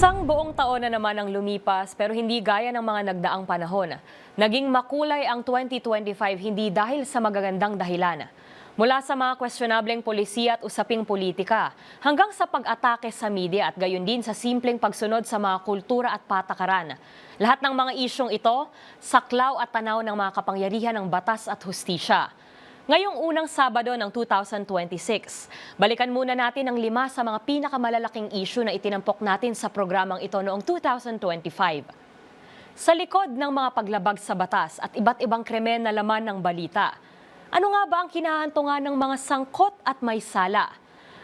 Isang buong taon na naman ang lumipas pero hindi gaya ng mga nagdaang panahon. Naging makulay ang 2025 hindi dahil sa magagandang dahilan. Mula sa mga questionableng polisiya at usaping politika, hanggang sa pag-atake sa media at gayon din sa simpleng pagsunod sa mga kultura at patakaran. Lahat ng mga isyong ito, saklaw at tanaw ng mga kapangyarihan ng batas at hustisya. Ngayong unang Sabado ng 2026, balikan muna natin ang 5 sa mga pinakamalalaking issue na itinampok natin sa programang ito noong 2025. Sa likod ng mga paglabag sa batas at iba't ibang krimen na laman ng balita, ano nga ba ang kinahantungan ng mga sangkot at may sala?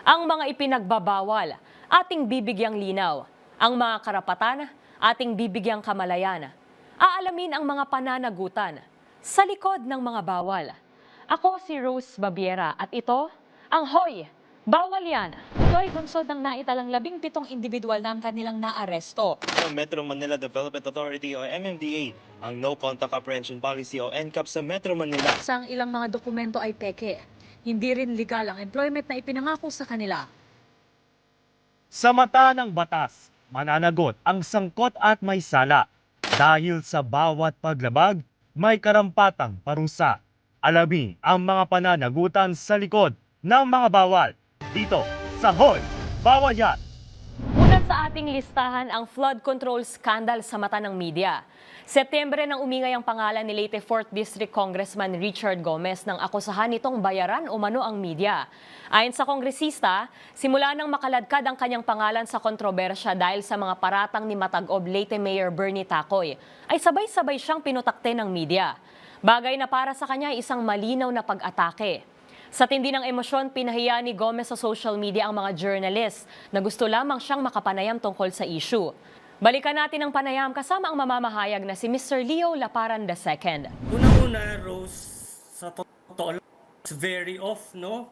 Ang mga ipinagbabawal, ating bibigyang linaw. Ang mga karapatan, ating bibigyang kamalayan. Aalamin ang mga pananagutan sa likod ng mga bawal. Ako si Rose Babiera at ito ang Hoy! Bawal Yan! Ito ay bunsod ng naitalang 17 individual na ang kanilang naaresto. Ng Metro Manila Development Authority o MMDA ang No Contact Apprehension Policy o NCAP sa Metro Manila. Sa ilang mga dokumento ay peke. Hindi rin legal ang employment na ipinangako sa kanila. Sa mata ng batas, mananagot ang sangkot at may sala. Dahil sa bawat paglabag, may karampatang parusa. Alamin ang mga pananagutan sa likod ng mga bawal. Dito sa Hoy! Bawal Yan! Una sa ating listahan ang flood control scandal sa mata ng media. Setyembre nang umingay ang pangalan ni Leyte 4th District Congressman Richard Gomez nang akusahan nitong bayaran umano ang media. Ayon sa kongresista, simula nang makaladkad ang kanyang pangalan sa kontrobersya dahil sa mga paratang ni Matag-Ob Leyte Mayor Bernie Tacoy, ay sabay-sabay siyang pinutakte ng media. Bagay na para sa kanya isang malinaw na pag-atake. Sa tindi ng emosyon, pinahiya ni Gomez sa social media ang mga journalist na gusto lamang siyang makapanayam tungkol sa issue. Balikan natin ang panayam kasama ang mamamahayag na si Mr. Leo Laparan II. Unang-una, Rose, sa totoo lang, it's very off, no?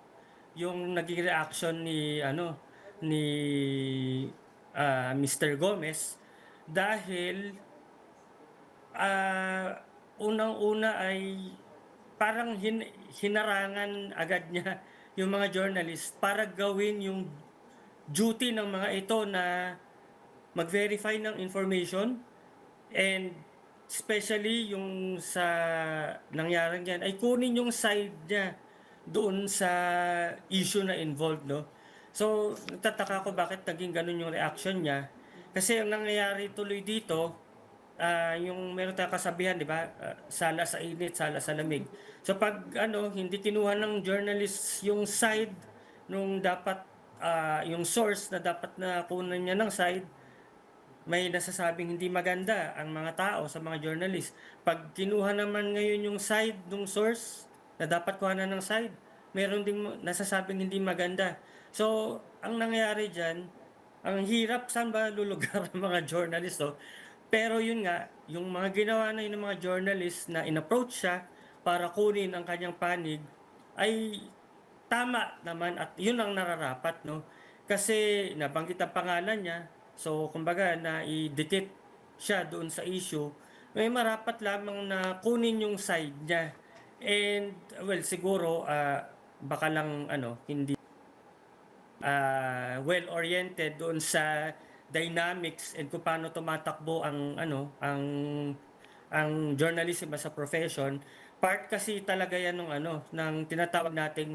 Yung naging reaction ni Mr. Gomez dahil unang-una ay parang hinarangan agad niya yung mga journalist para gawin yung duty ng mga ito na mag-verify ng information, and especially yung sa nangyarang yan ay kunin yung side niya doon sa issue na involved, no? So, nagtataka ko bakit naging ganun yung reaction niya. Kasi ang nangyayari tuloy dito, yung meron tayong kasabihan, di ba? Sala sa init, sala sa lamig. So pag hindi kinuha ng journalist yung side nung dapat yung source na dapat na kunan niya ng side, may nasasabing hindi maganda ang mga tao sa mga journalist. Pag kinuha naman ngayon yung side ng source na dapat kuhanan ng side, meron ding nasasabing hindi maganda. So ang nangyayari diyan, ang hirap, saan ba lulugar ang mga journalist, oh? Pero yun nga, yung mga ginawa na yun ng mga journalist na in-approach siya para kunin ang kanyang panig ay tama naman at yun ang nararapat, no? Kasi nabanggit ang pangalan niya, so kumbaga na idikit siya doon sa issue, may marapat lamang na kunin yung side niya. And well, siguro baka lang hindi well-oriented doon sa dynamics and kung paano tumatakbo ang journalism as a profession. Part kasi talaga yan ng tinatawag nating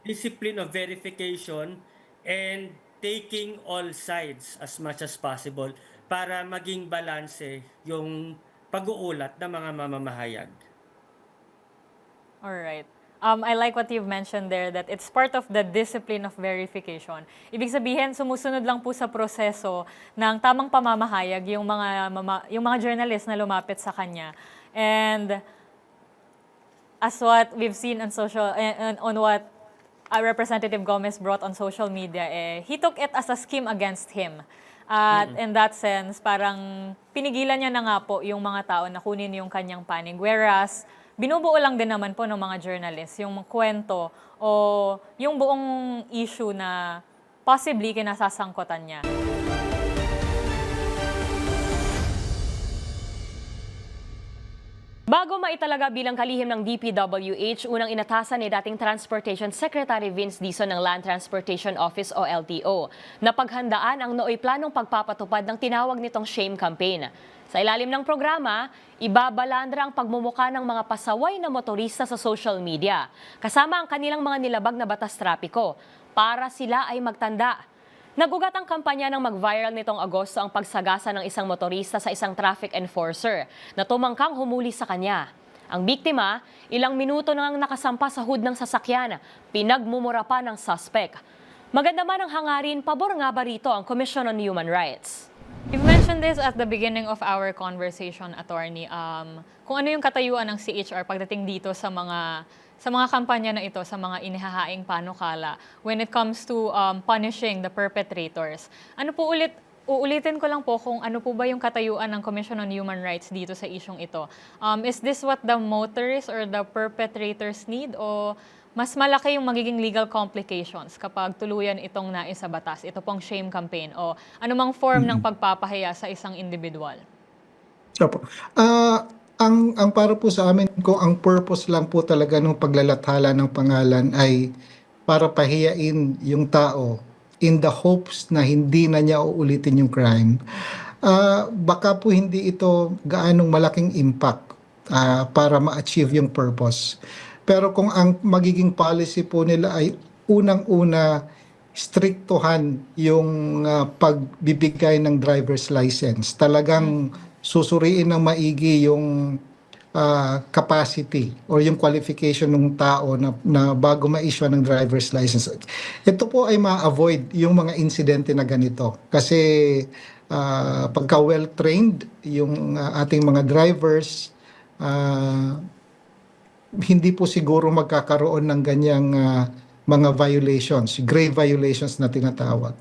discipline of verification and taking all sides as much as possible para maging balanse yung pag-uulat ng mga mamamahayag. All right. I like what you've mentioned there, that it's part of the discipline of verification. Ibig sabihin, sumusunod lang po sa proseso ng tamang pamamahayag yung mga journalist na lumapit sa kanya. And as what we've seen on what Representative Gomez brought on social media, he took it as a scheme against him. At in that sense, parang pinigilan niya na nga po yung mga tao na kunin yung kanyang panig. Whereas, binubuo lang din naman po ng mga journalists yung kwento o yung buong issue na possibly kinasasangkutan niya. Bago maitalaga bilang kalihim ng DPWH, unang inatasan ni dating Transportation Secretary Vince Dizon ng Land Transportation Office o LTO na paghandaan ang nooy planong pagpapatupad ng tinawag nitong shame campaign. Sa ilalim ng programa, ibabalandra ang pagmumuka ng mga pasaway na motorista sa social media, kasama ang kanilang mga nilabag na batas trapiko, para sila ay magtanda. Nagugat ang kampanya ng mag-viral nitong Agosto ang pagsagasa ng isang motorista sa isang traffic enforcer na tumangkang humuli sa kanya. Ang biktima, ilang minuto nang nakasampa sa hood ng sasakyan, pinagmumura pa ng suspect. Maganda man ang hangarin, pabor nga ba rito ang Commission on Human Rights? You've mentioned this at the beginning of our conversation, Attorney. Kung ano yung katayuan ng CHR pagdating dito sa mga kampanya na ito, sa mga inihahaing panukala when it comes to punishing the perpetrators. Uulitin ko lang po kung ano po ba yung katayuan ng Commission on Human Rights dito sa isyong ito. Is this what the motorists or the perpetrators need, o mas malaki yung magiging legal complications kapag tuluyan itong nais sa batas, ito pong shame campaign o anumang form ng pagpapahiya sa isang individual? Opo. Ang para po sa amin, kung ang purpose lang po talaga ng paglalathala ng pangalan ay para pahiyain yung tao in the hopes na hindi na niya uulitin yung crime, baka po hindi ito gaanong malaking impact para ma-achieve yung purpose. Pero kung ang magiging policy po nila ay unang-una striktuhan yung pagbibigay ng driver's license, talagang susuriin ng maigi yung capacity or yung qualification ng tao na bago ma-issue ng driver's license. Ito po ay ma-avoid yung mga insidente na ganito. Kasi pagka well-trained yung ating mga drivers, hindi po siguro magkakaroon ng ganyang mga violations, grave violations na tinatawag.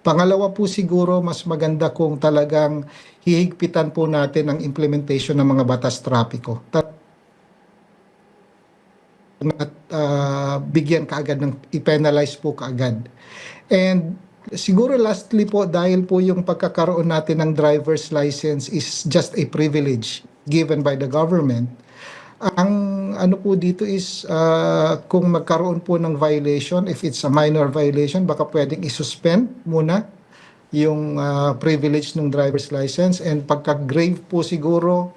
Pangalawa po siguro, mas maganda kung talagang hihigpitan po natin ang implementation ng mga batas trapiko. At bigyan kaagad ng i-penalize po kaagad. And siguro lastly po, dahil po yung pagkakaroon natin ng driver's license is just a privilege given by the government, ang ano po dito is kung magkaroon po ng violation, if it's a minor violation, baka pwedeng isuspend muna yung privilege ng driver's license, and pagka-grave po siguro,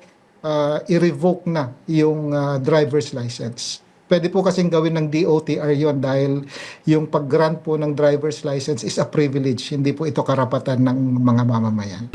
i-revoke na yung driver's license. Pwede po kasing gawin ng DOTR yon dahil yung pag-grant po ng driver's license is a privilege, hindi po ito karapatan ng mga mamamayan.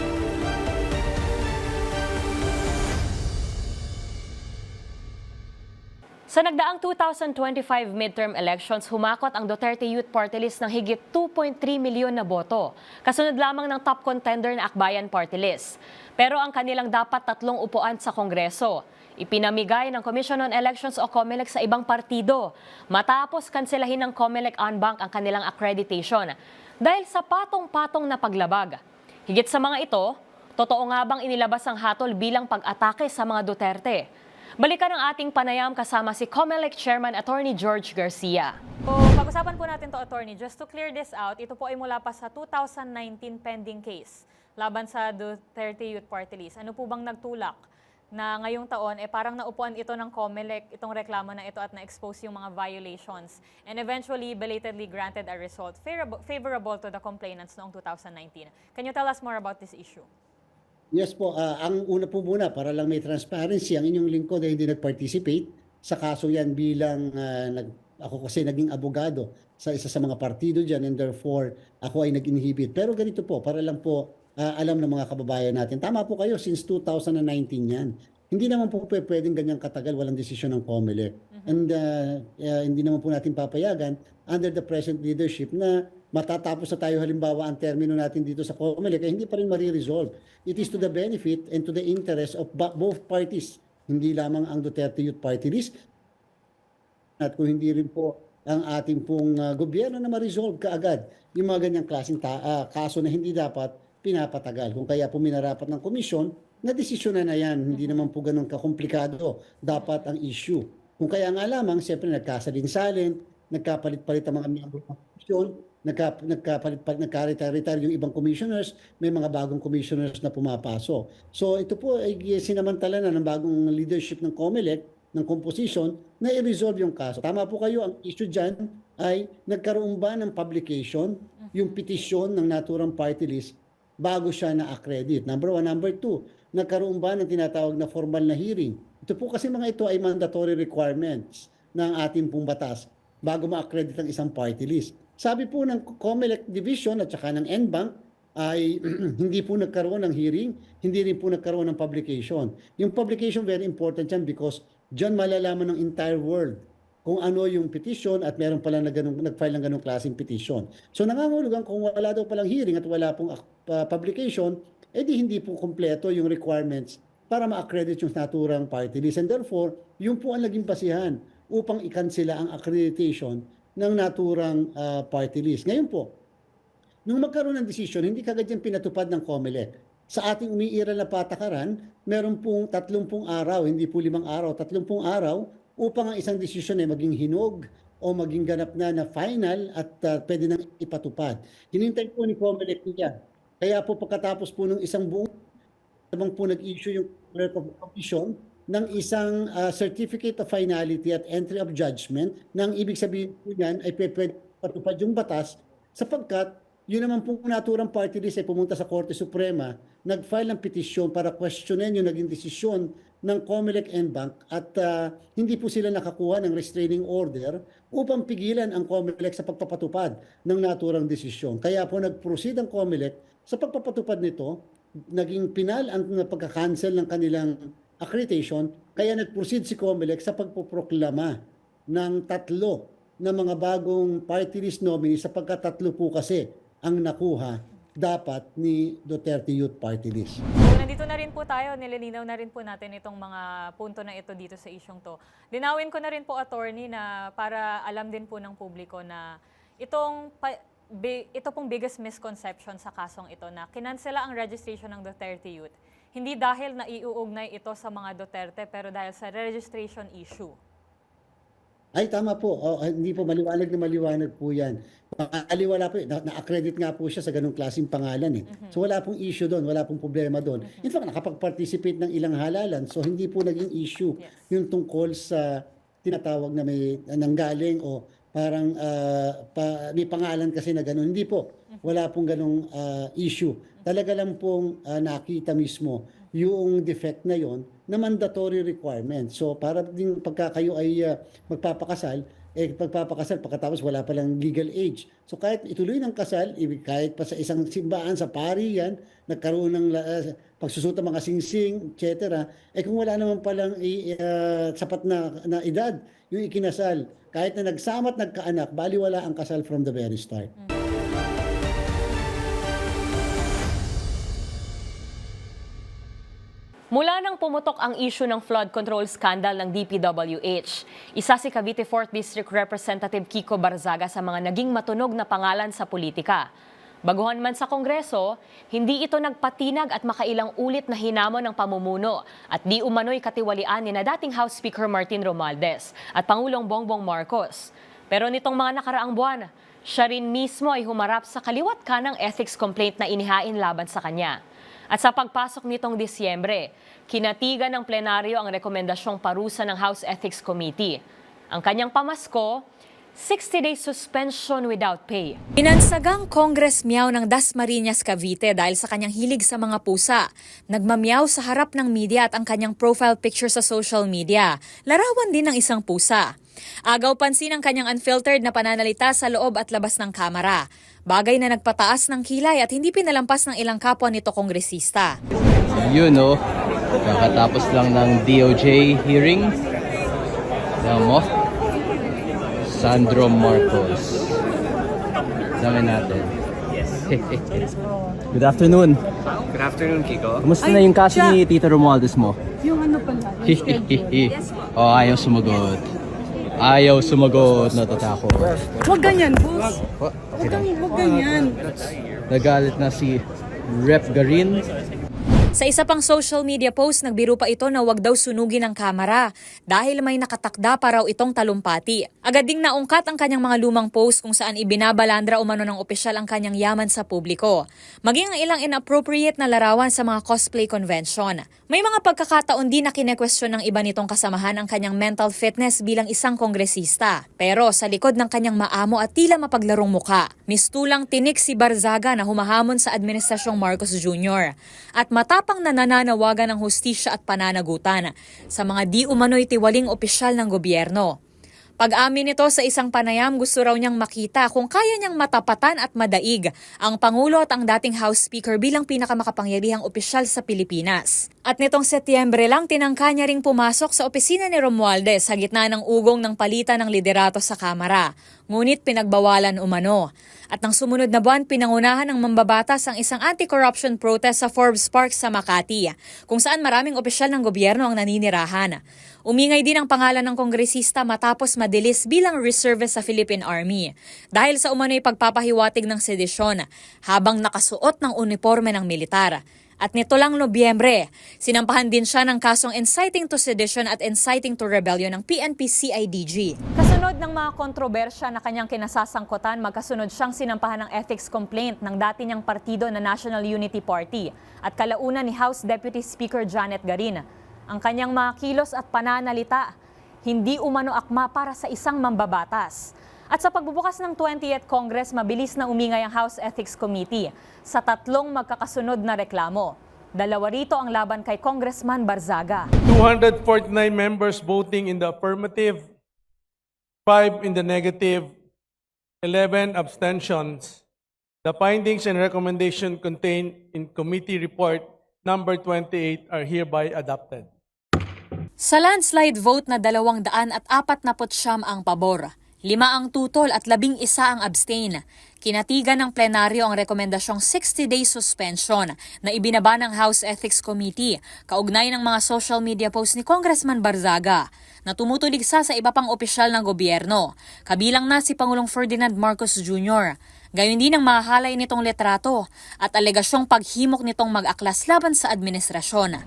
Sa nagdaang 2025 midterm elections, humakot ang Duterte Youth Party List ng higit 2.3 milyon na boto, kasunod lamang ng top contender na Akbayan Party List. Pero ang kanilang dapat 3 upuan sa Kongreso, ipinamigay ng Commission on Elections o COMELEC sa ibang partido, matapos kanselahin ng COMELEC en banc ang kanilang accreditation dahil sa patong-patong na paglabag. Higit sa mga ito, totoo nga bang inilabas ang hatol bilang pag-atake sa mga Duterte? Balikan ang ating panayam kasama si COMELEC Chairman Attorney George Garcia. Pag-usapan po natin to, Attorney. Just to clear this out, ito po ay mula pa sa 2019 pending case laban sa Duterte Youth Party List. Ano po bang nagtulak na ngayong taon, parang naupuan ito ng COMELEC, itong reklamo na ito, at na-expose yung mga violations, and eventually belatedly granted a result favorable to the complainants noong 2019. Can you tell us more about this issue? Yes po, ang una po muna, para lang may transparency, ang inyong lingkod ay hindi nag-participate sa kaso yan bilang ako kasi naging abogado sa isa sa mga partido dyan, and therefore ako ay nag-inhibit. Pero ganito po, para lang po alam ng mga kababayan natin. Tama po kayo, since 2019 yan. Hindi naman po pwedeng ganyang katagal, walang desisyon ng COMELEC. And hindi naman po natin papayagan under the present leadership na matatapos na tayo halimbawa ang termino natin dito sa COMELEC ay hindi pa rin mariresolve. It is to the benefit and to the interest of both parties. Hindi lamang ang Duterte Youth Party List at kung hindi rin po ang ating pong gobyerno na ma-resolve kaagad yung mga ganyang klaseng kaso na hindi dapat pinapatagal. Kung kaya po minarapat ng komisyon, na desisyon na yan. Hindi naman po ganun kakomplikado dapat ang issue. Kung kaya nga lamang, siyempre nagkasalin-salin, nagkapalit-palit ang mga miyembro ng komisyon, nagka-retire yung ibang commissioners, may mga bagong commissioners na pumapasok. So ito po ay sinamantala na ng bagong leadership ng COMELEC, ng composition, na i-resolve yung kaso. Tama po kayo, ang issue dyan ay nagkaroon ba ng publication yung petisyon ng naturang party list bago siya na-accredit. Number one. Number two, nagkaroon ba ng tinatawag na formal na hearing? Ito po kasi mga ito ay mandatory requirements ng ating pong batas bago ma-accredit ang isang party list. Sabi po ng COMELEC Division at saka ng NBank ay hindi po nagkaroon ng hearing, hindi rin po nagkaroon ng publication. Yung publication very important yan because dyan malalaman ng entire world kung ano yung petition at meron pala nag-file ng ganong klaseng petition. So nangangahulugan kung wala daw palang hearing at wala pong publication, edi hindi po kompleto yung requirements para ma-accredit yung naturang party list. And therefore, yun po ang naging basihan upang ikansela ang accreditation ng naturang party list. Ngayon po, nung magkaroon ng decision, hindi kagad yan pinatupad ng COMELEC. Sa ating umiiral na patakaran, meron pong 30 araw, hindi po 5 araw, 30 araw upang ang isang desisyon ay maging hinog o maging ganap na final at pwede nang ipatupad. Hinintay po ni COMELEC niya. Kaya po pagkatapos po ng isang buong po nag-issue yung Clerk of the Commission ng isang Certificate of Finality at Entry of Judgment, nang ibig sabihin po yan ay pwede patupad yung batas sapagkat yun naman pong naturang party list ay pumunta sa Korte Suprema, nag-file ng petisyon para questionin yung naging desisyon ng COMELEC NBank at hindi po sila nakakuha ng restraining order upang pigilan ang COMELEC sa pagpapatupad ng naturang desisyon. Kaya po nag-proceed ang COMELEC sa pagpapatupad nito, naging pinal ang pagka-cancel ng kanilang accreditation, kaya nag-proceed si COMELEC sa pagpoproklama ng 3 na mga bagong party list nominees sapagkat 3 po kasi ang nakuha dapat ni Duterte Youth Party List. So, nandito na rin po tayo, nililinaw na rin po natin itong mga punto na ito dito sa isyong to. Linawin ko na rin po, attorney, na para alam din po ng publiko na ito pong biggest misconception sa kasong ito na kinansela ang registration ng Duterte Youth. Hindi dahil na iuugnay ito sa mga Duterte pero dahil sa registration issue. Ay, tama po. Hindi po maliwanag po yan. Wala po. Na-accredit nga po siya sa ganung klaseng pangalan eh. So wala pong issue doon, wala pong problema doon. In fact, nakapag-participate ng ilang halalan. So hindi po naging issue yung tungkol sa tinatawag na may nanggaling o parang may pangalan kasi na gano'n. Hindi po. Wala pong ganung issue. Talaga lang pong nakita mismo yung defect na yon na mandatory requirement. So para din pagka kayo ay magpapakasal, pagpapakasal pagkatapos wala palang legal age. So kahit ituloy ng kasal, kahit pa sa isang simbahan, sa pari yan, nagkaroon ng pagsusuot ng mga singsing, etc. Kung wala naman palang sapat na edad, yung ikinasal, kahit na nagsama at nagkaanak, baliwala ang kasal from the very start. Mula nang pumutok ang issue ng flood control scandal ng DPWH, isa si Cavite 4th District Representative Kiko Barzaga sa mga naging matunog na pangalan sa politika. Baguhan man sa Kongreso, hindi ito nagpatinag at makailang ulit na hinamon ng pamumuno at di umano'y katiwalian ni na dating House Speaker Martin Romualdez at Pangulong Bongbong Marcos. Pero nitong mga nakaraang buwan, siya rin mismo ay humarap sa kaliwat kanang ethics complaint na inihain laban sa kanya. At sa pagpasok nitong Disyembre, kinatigan ng plenaryo ang rekomendasyong parusa ng House Ethics Committee. Ang kanyang pamasko, 60-day suspension without pay. Inansagang Congress Meow ng Dasmariñas, Cavite dahil sa kanyang hilig sa mga pusa. Nagmamiyaw sa harap ng media at ang kanyang profile picture sa social media. Larawan din ng isang pusa. Agaw pansin ang kanyang unfiltered na pananalita sa loob at labas ng kamera. Bagay na nagpataas ng kilay at hindi pinalampas ng ilang kapwa nito kongresista. Yun o, kakatapos lang ng DOJ hearing. Alam mo, Sandro Marcos. Sabi natin. Good afternoon. Good afternoon, Kiko. Kumusta na yung kaso ni Tito Romualdez mo? Yung ano pala? Oh, ayaw sumagot. Ayaw sumagot, natatakot. Huwag ganyan, boss. Huwag ganyan. Nagalit na si Rep Garin. Sa isa pang social media post, nagbiro pa ito na wag daw sunugin ang kamera dahil may nakatakda pa raw itong talumpati. Agad ding naungkat ang kanyang mga lumang post kung saan ibinabalandra umano ng opisyal ang kanyang yaman sa publiko. Maging ang ilang inappropriate na larawan sa mga cosplay convention. May mga pagkakataon din na kinekwestiyon ng iba nitong kasamahan ang kanyang mental fitness bilang isang kongresista. Pero sa likod ng kanyang maamo at tila mapaglarong muka, mistulang tinik si Barzaga na humahamon sa Administrasyong Marcos Jr. at matapang na nananawagan ng hustisya at pananagutan sa mga di umano'y tiwaling opisyal ng gobyerno. Pag-amin nito sa isang panayam, gusto raw niyang makita kung kaya niyang matapatan at madaig ang Pangulo at ang dating House Speaker bilang pinakamakapangyarihang opisyal sa Pilipinas. At nitong Setyembre lang, tinangka niya ring pumasok sa opisina ni Romualdez sa gitna ng ugong ng palitan ng liderato sa Kamara. Ngunit pinagbawalan umano. At nang sumunod na buwan, pinangunahan ng mambabatas ang isang anti-corruption protest sa Forbes Park sa Makati, kung saan maraming opisyal ng gobyerno ang naninirahan. Umingay din ang pangalan ng kongresista matapos madilis bilang reservist sa Philippine Army dahil sa umano'y pagpapahiwatig ng sedisyon habang nakasuot ng uniforme ng militar. At nito lang Nobyembre, sinampahan din siya ng kasong inciting to sedition at inciting to rebellion ng PNP-CIDG. Kasunod ng mga kontrobersya na kanyang kinasasangkutan, magkasunod siyang sinampahan ng ethics complaint ng dati niyang partido na National Unity Party at kalaunan ni House Deputy Speaker Janet Garin. Ang kanyang mga kilos at pananalita, hindi umano akma para sa isang mambabatas. At sa pagbubukas ng 20th Congress, mabilis na umingay ang House Ethics Committee sa tatlong magkakasunod na reklamo. Dalawa rito ang laban kay Congressman Barzaga. 249 members voting in the affirmative, 5 in the negative, 11 abstentions. The findings and recommendation contained in committee report number 28 are hereby adopted. Sa landslide vote na 249 ang pabor, 5 ang tutol at 11 ang abstain. Kinatigan ng plenaryo ang rekomendasyong 60-day suspension na ibinaba ng House Ethics Committee kaugnay ng mga social media post ni Congressman Barzaga na tumutuligsa sa iba pang opisyal ng gobyerno, kabilang na si Pangulong Ferdinand Marcos Jr. Gayon din ang mahalay nitong litrato at alegasyong paghimok nitong mag-aklas laban sa administrasyon.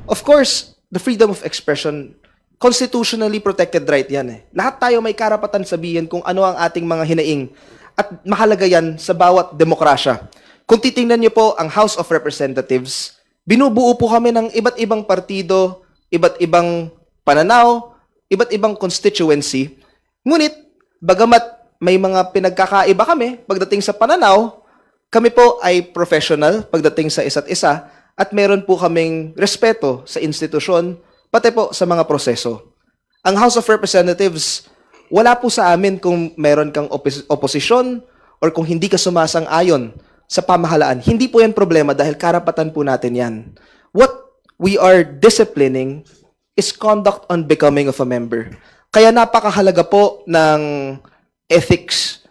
Of course, the freedom of expression, constitutionally protected right yan eh. Lahat tayo may karapatan sabihin kung ano ang ating mga hinaing at mahalaga yan sa bawat demokrasya. Kung titingnan niyo po ang House of Representatives, binubuo po kami ng iba't ibang partido, iba't ibang pananaw, iba't ibang constituency. Ngunit, bagamat may mga pinagkakaiba kami pagdating sa pananaw, kami po ay professional pagdating sa isa't isa at meron po kaming respeto sa institusyon, pati po sa mga proseso. Ang House of Representatives, wala po sa amin kung meron kang oposisyon or kung hindi ka sumasang-ayon sa pamahalaan. Hindi po yan problema dahil karapatan po natin yan. What we are disciplining is conduct on becoming of a member. Kaya napakahalaga po ng ethics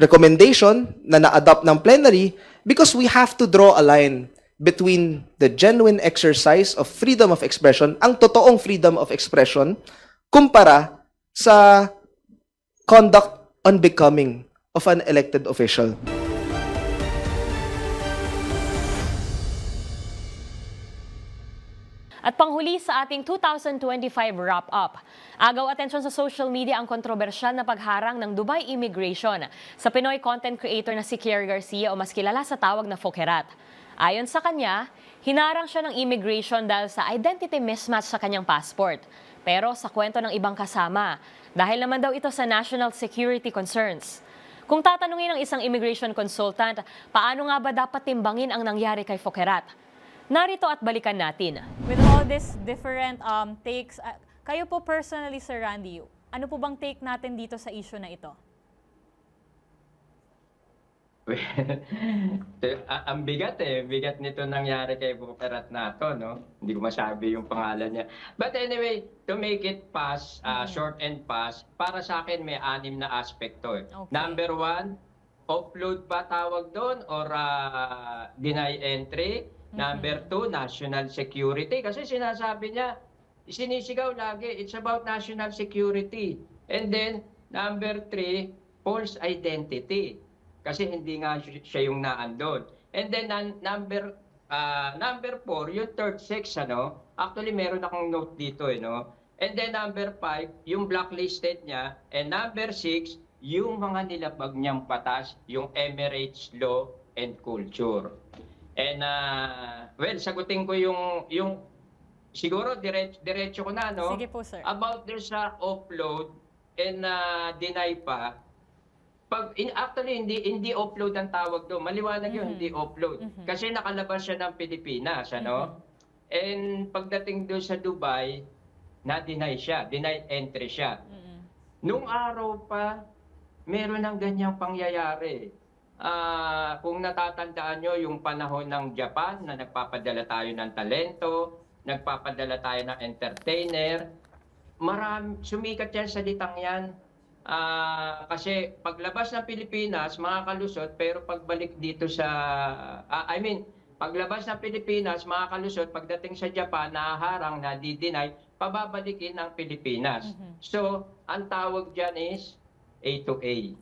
recommendation na na-adopt ng plenary because we have to draw a line between the genuine exercise of freedom of expression, ang totoong freedom of expression, kumpara sa conduct unbecoming of an elected official. At panghuli sa ating 2025 wrap-up, agaw atensyon sa social media ang kontrobersyal na pagharang ng Dubai Immigration sa Pinoy content creator na si Kier Garcia o mas kilala sa tawag na Fokerat. Ayon sa kanya, hinarang siya ng immigration dahil sa identity mismatch sa kanyang passport. Pero sa kwento ng ibang kasama, dahil naman daw ito sa national security concerns. Kung tatanungin ng isang immigration consultant, paano nga ba dapat timbangin ang nangyari kay Fokerat? Narito at balikan natin. With all these different takes, kayo po personally, Sir Randy, ano po bang take natin dito sa issue na ito? Ang bigat bigat nito nangyari kay Fokerat na to, no? Hindi ko masabi yung pangalan niya. But anyway, to make it pass, short and pass, para sa akin may 6 na aspekto. Okay. Number 1, offload ba tawag doon or deny entry? Number 2, national security. Kasi sinasabi niya, sinisigaw lagi, it's about national security. And then, number 3, false identity. Kasi hindi nga siya yung naandun. And then, number Number 4, yung third sex, ano? Actually, meron akong note dito, no? And then number 5, yung blacklisted niya. And number 6, yung mga nilabag niyang batas, yung Emirates law and culture. And, well, sagutin ko yung siguro, diretso ko na, no? Sige po, sir. About their sa offload and deny pa. Actually, hindi offload ang tawag doon. Maliwanag yun, hindi offload. Kasi nakalabas siya ng Pilipinas, ano? And pagdating doon sa Dubai, na-deny siya. Deny entry siya. Nung araw pa, meron ng ganyang pangyayari. Kung natatandaan nyo, yung panahon ng Japan na nagpapadala tayo ng talento, nagpapadala tayo ng entertainer, sumikat yan sa litang yan. Kasi paglabas ng Pilipinas, makakalusot, pero pagbalik dito sa, paglabas ng Pilipinas, makakalusot, pagdating sa Japan, nahaharang, nadi-deny, pababalikin ng Pilipinas. So, ang tawag dyan is A to A.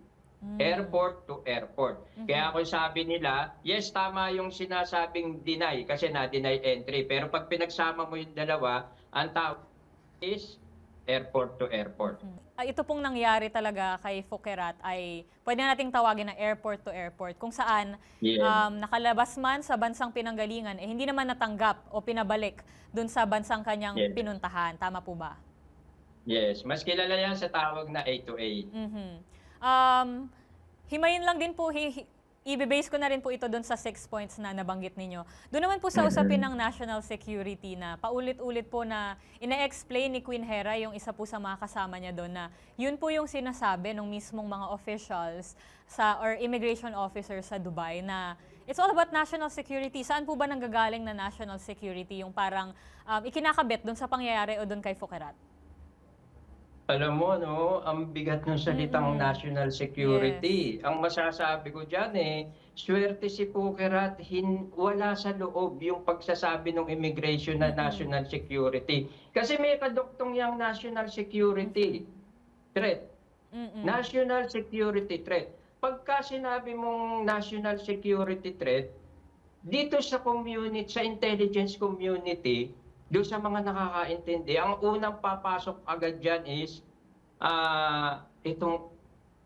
Airport to airport. Kaya kung sabi nila, yes, tama yung sinasabing deny kasi na-deny entry. Pero pag pinagsama mo yung dalawa, ang tawag is airport to airport. Ito pong nangyari talaga kay Fokerat ay pwede nating tawagin na airport to airport kung saan nakalabas man sa bansang pinanggalingan hindi naman natanggap o pinabalik dun sa bansang kanyang pinuntahan. Tama po ba? Yes, mas kilala yan sa tawag na A to A. Himayin lang din po, i-base ko na rin po ito doon sa 6 points na nabanggit ninyo. Doon naman po sa usapin ng national security na paulit-ulit po na ina-explain ni Queen Hera, yung isa po sa mga kasama niya doon, na yun po yung sinasabi ng mismong mga officials or immigration officers sa Dubai na it's all about national security. Saan po ba nanggagaling na national security yung parang ikinakabit doon sa pangyayari o doon kay Fokerat? Alam mo, no, ang bigat ng salitang national security. Ang masasabi ko dyan swerte si Fokerat, wala sa loob yung pagsasabi ng immigration na national security. Kasi may kaduktong yung national security threat. National security threat. Pagka sinabi mong national security threat, dito sa community, sa intelligence community, doon sa mga nakakaintindi, ang unang papasok agad dyan is, itong,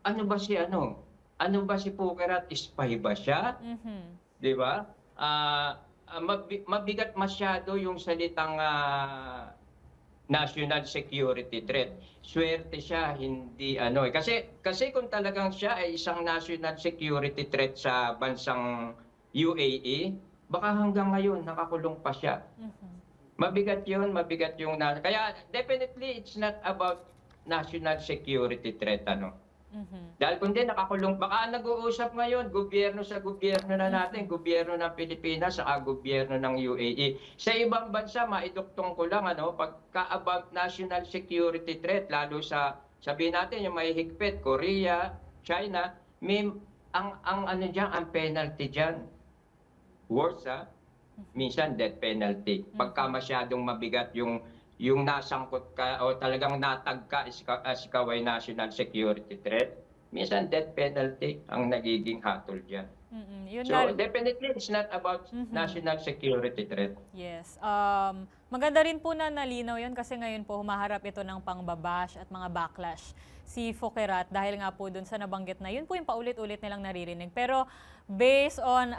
ano ba si Fokerat? Spy ba siya? Di ba? Mabigat masyado yung salitang national security threat. Swerte siya, hindi Kasi kung talagang siya ay isang national security threat sa bansang UAE, baka hanggang ngayon nakakulong pa siya. Mabigat yung kaya definitely it's not about national security threat Dahil kundi nakakulong, baka nag-uusap ngayon gobyerno sa gobyerno na natin, gobyerno ng Pilipinas sa gobyerno ng UAE. Sa ibang bansa maiduktong ko lang pagka about national security threat, lalo sa sabihin natin yung may higpit, Korea, China, ang penalty diyan worse minsan death penalty. Pagka masyadong mabigat yung nasangkot ka o talagang natag ka as ikaw ay national security threat, minsan death penalty ang nagiging hatol dyan. So definitely it's not about national security threat. Yes. Maganda rin po na nalinaw yun kasi ngayon po humaharap ito ng pangbabash at mga backlash si Fokerat dahil nga po dun sa nabanggit na yun po yung paulit-ulit nilang naririnig. Pero based on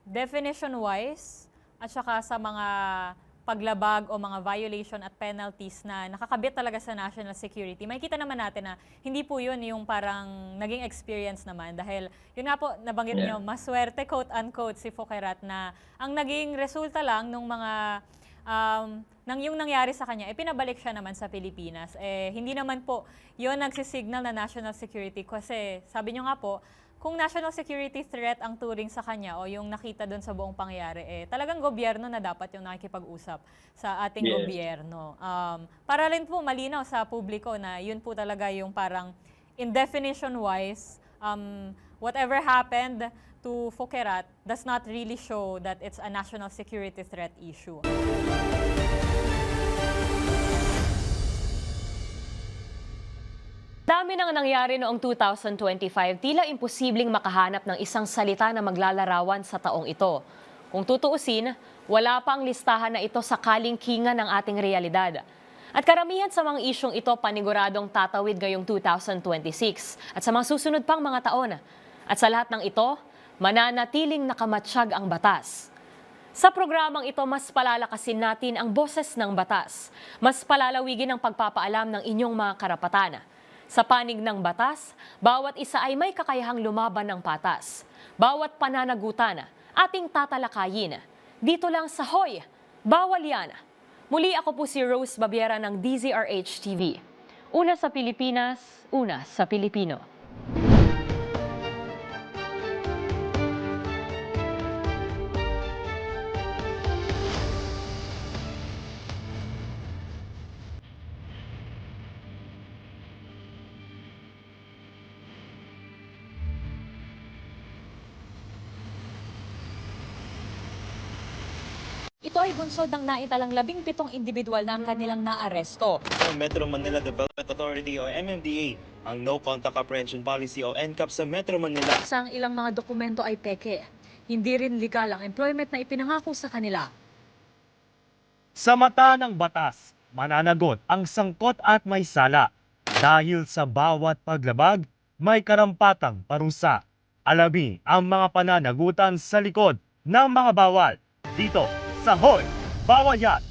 definition-wise at saka sa mga paglabag o mga violation at penalties na nakakabit talaga sa national security, makikita naman natin na hindi po yun yung parang naging experience naman dahil yun nga po, nabanggit nyo, maswerte quote-unquote si Fokerat na ang naging resulta lang nung mga nang yung nangyari sa kanya, pinabalik siya naman sa Pilipinas. Hindi naman po yun nagsisignal na national security kasi sabi nyo nga po, kung national security threat ang turing sa kanya o yung nakita doon sa buong pangyayari, talagang gobyerno na dapat yung nakikipag-usap sa ating gobyerno. Para rin po malinaw sa publiko na yun po talaga yung parang in definition-wise, whatever happened to Fokerat does not really show that it's a national security threat issue. Dami nang nangyari noong 2025, tila imposibleng makahanap ng isang salita na maglalarawan sa taong ito. Kung tutuusin, wala pa ang listahan na ito sa kalingkingan ng ating realidad. At karamihan sa mga isyong ito paniguradong tatawid ngayong 2026 at sa mga susunod pang mga taon. At sa lahat ng ito, mananatiling nakamatsyag ang batas. Sa programang ito, mas palalakasin natin ang boses ng batas. Mas palalawigin ang pagpapaalam ng inyong mga karapatan. Sa panig ng batas, bawat isa ay may kakayahang lumaban ng patas. Bawat pananagutan, ating tatalakayin. Dito lang sa Hoy, Bawal Yan! Muli ako po si Rose Babiera ng DZRH TV. Una sa Pilipinas, una sa Pilipino. Ito ay bunsod ng naitalang 17 individual na ang kanilang naaresto. Ang Metro Manila Development Authority o MMDA ang No Contact Apprehension Policy o NCAP sa Metro Manila. Sa ang ilang mga dokumento ay peke. Hindi rin legal ang employment na ipinangako sa kanila. Sa mata ng batas, mananagot ang sangkot at may sala. Dahil sa bawat paglabag, may karampatang parusa. Alamin ang mga pananagutan sa likod ng mga bawal. Dito sa Hoy, Bawal Yan!